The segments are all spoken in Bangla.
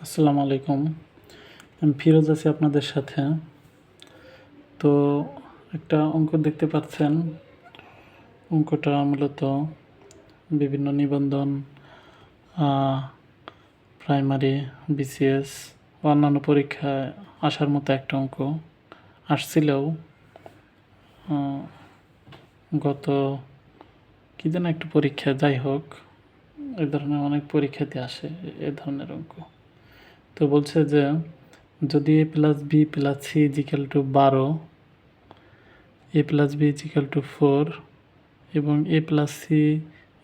আসসালামু আলাইকুম। আমি ফিরোজ আছি আপনাদের সাথে। তো একটা অঙ্ক দেখতে পাচ্ছেন। অঙ্কটা মূলত বিভিন্ন নিবন্ধন, প্রাইমারি, বিসিএস ও অন্যান্য পরীক্ষায় আসার মতো একটা অঙ্ক আসছিলেও গত কী যেন একটা পরীক্ষা, যাই হোক এই ধরনের অনেক পরীক্ষাতে আসে এ ধরনের অঙ্ক। তো বলছে যে যদি a plus B plus C equal to 12, a plus B equal to 4 এবং a plus C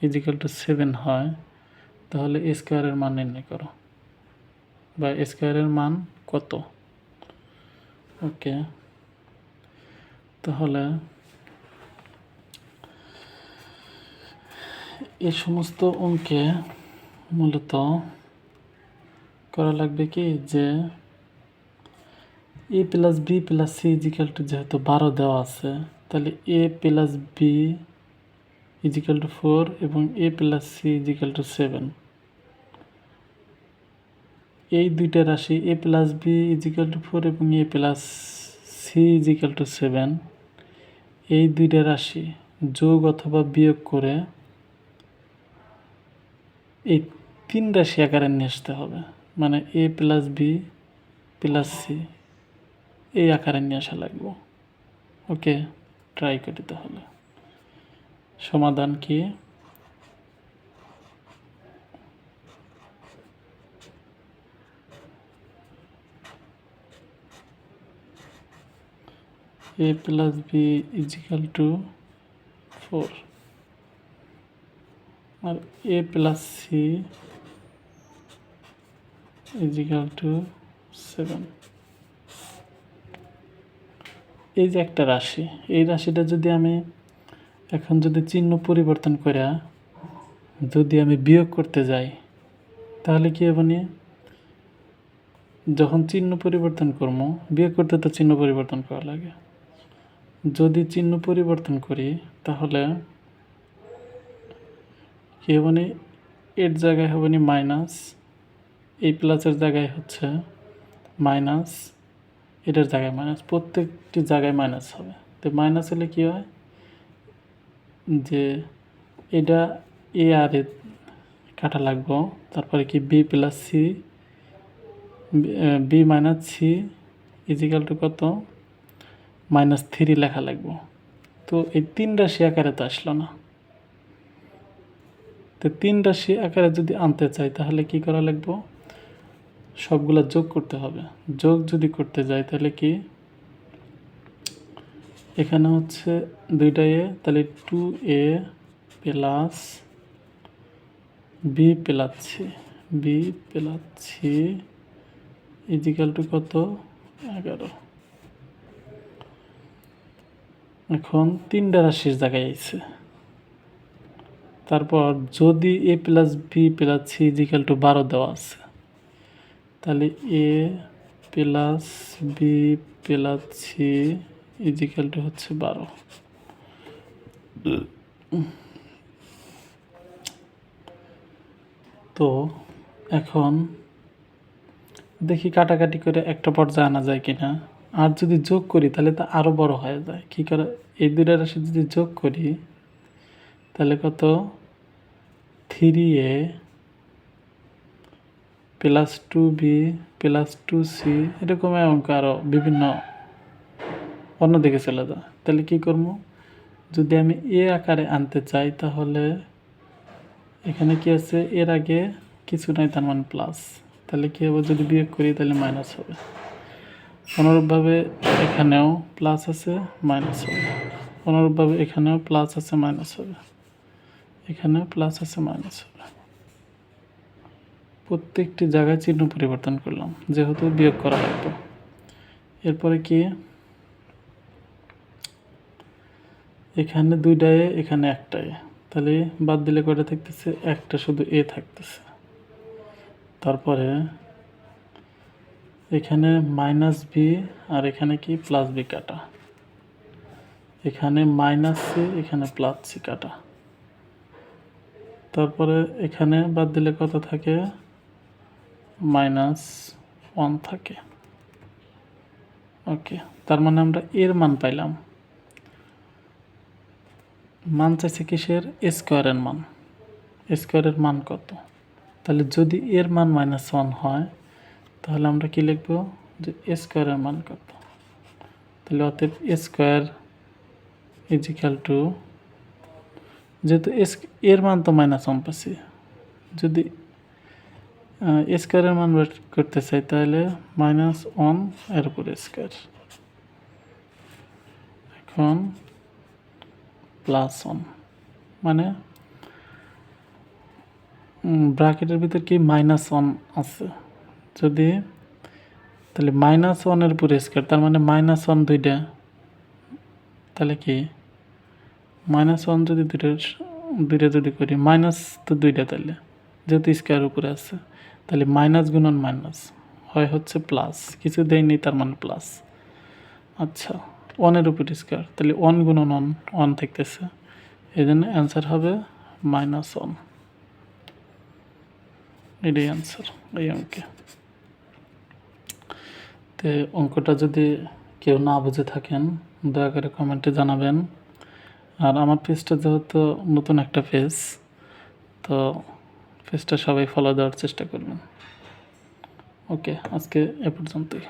equal to 7 হয়, তাহলে এ স্কোয়ারের মান নির্ণয় করো, বা এ স্কোয়ারের মান কত। ওকে, তাহলে এই সমস্ত অঙ্কে মূলত করা লাগবে কি, যে A plus B plus C equal to যেহেতু 12 দেওয়া আছে, তাহলে A plus B equal to 4 এবং A plus C equal to 7, এই দুইটা রাশি A plus B equal to 4 এবং A plus C equal to 7, এই দুইটা রাশি যোগ অথবা বিয়োগ করে এই তিন রাশি আকারে নিয়ে আসতে হবে। মানে এ প্লাস বি প্লাস সি এই আকারে নিয়ে আসা লাগবে। ওকে, ট্রাই করি তাহলে। সমাধান কি, a plus b is equal to 4 R a plus c is equal to 7। এই যে একটা রাশি, এই রাশিটা যদি আমি এখন যদি চিহ্ন পরিবর্তন করে যদি আমি বিয়োগ করতে যাই, তাহলে কি হবে নি, যখন চিহ্ন পরিবর্তন করবো, বিয়োগ করতে তো চিহ্ন পরিবর্তন করা লাগে। যদি চিহ্ন পরিবর্তন করি তাহলে কি হবে নি, এর জায়গায় হবে নি মাইনাস, এই প্লাসের জায়গায় হচ্ছে মাইনাস, এটার জায়গায় মাইনাস, প্রত্যেকটি জায়গায় মাইনাস হবে। তো মাইনাস হলে কী হয়, যে এটা এ আর এ কাটা লাগবো, তারপরে কি B plus C, B minus C equal to কত, -3 লেখা লাগবো। তো এই তিন রাশি আকারে তো আসলো না। তো তিন রাশি আকারে যদি আনতে চাই তাহলে কি করা লাগবো, সবগুলা যোগ করতে হবে। যোগ যদি করতে যাই তাহলে কি, এখানে হচ্ছে দুইটা এ, তাহলে 2a plus B plus C, B plus C equal to কত, 11। এখন তিনটা রাশির জায়গায় আইছে। তারপর যদি A plus B plus C equal to 12 দেওয়া আছে, তাহলে A plus B plus C equal to হচ্ছে 12। তো এখন দেখি কাটাকাটি করে একটা পর্যায়ে আনা যায় কিনা। আর যদি যোগ করি তাহলে তো আরও বড় হয়ে যায়। কী করে, এই দুইটা রাশি যদি যোগ করি তাহলে কত, 3a plus 2b plus 2c, এরকম অঙ্ক আরও বিভিন্ন অন্যদিকে চলে যায়। তাহলে কী করবো, যদি আমি এ আকারে আনতে চাই তাহলে এখানে কি আছে, এর আগে কিছু নাই, তার মানে প্লাস। তাহলে কী হবে, যদি বিয়োগ করি তাহলে মাইনাস হবে। অনুরূপভাবে এখানেও প্লাস আছে, মাইনাস হবে। অনুরূপভাবে এখানেও প্লাস আছে, মাইনাস হবে। এখানেও প্লাস আছে, মাইনাস হবে। প্রত্যেকটি জায়গায় চিহ্ন পরিবর্তন করলাম যেহেতু বিয়োগ করা লাগবে। এরপরে কি, এখানে দুইটা এ, এখানে একটা এ, তাহলে বাদ দিলে কয়টা থাকতেছে, একটা শুধু এ থাকতেছে। তারপরে এখানে মাইনাস বি আর এখানে কি প্লাস বি কাটা, এখানে মাইনাস সি এখানে প্লাস সি কাটা। তারপরে এখানে বাদ দিলে কত থাকে, -1 থাকে। ওকে, তার মানে আমরা এর মান পাইলাম। মান চাইছে কিসের? স্কোয়ারের মান। স্কোয়ারের মান কত? তাহলে যদি এর মান -1 হয় তাহলে আমরা কি লিখব? যে স্কোয়ারের মান কত। তাহলে অতএব স্কোয়ার ইজিক্যাল টু, যেহেতু এর মান তো -1 পাচ্ছি, যদি স্কোয়ারের মান বের করতে চাই তাহলে -1 এর উপর স্কোয়ার, এখন +1, মানে ব্র্যাকেটের ভিতর কি -1 আছে, যদি তাহলে -1 এর উপর স্কোয়ার, তার মানে -1 দুইটা, তাহলে কি -1 যদি দুইটা যদি করি, মাইনাস তো দুইটা, তাহলে যেহেতু স্কোয়ার উপরে আছে তাহলে মাইনাস গুণন মাইনাস হয় হচ্ছে প্লাস, কিছু দেয়নি তার মানে প্লাস। আচ্ছা, 1 এর উপর স্কোয়ার, তাহলে 1 গুণন 1 থাকতেছে, এই জন্য অ্যান্সার হবে -1। এটাই অ্যান্সার এই অঙ্কে। তো অঙ্কটা যদি কেউ না বুঝে থাকেন দয়া করে কমেন্টে জানাবেন। আর আমার পেজটা যেহেতু নতুন একটা পেজ, তো পেজটা সবাই ফলো দেওয়ার চেষ্টা করবেন। ওকে, আজকে এ পর্যন্তই।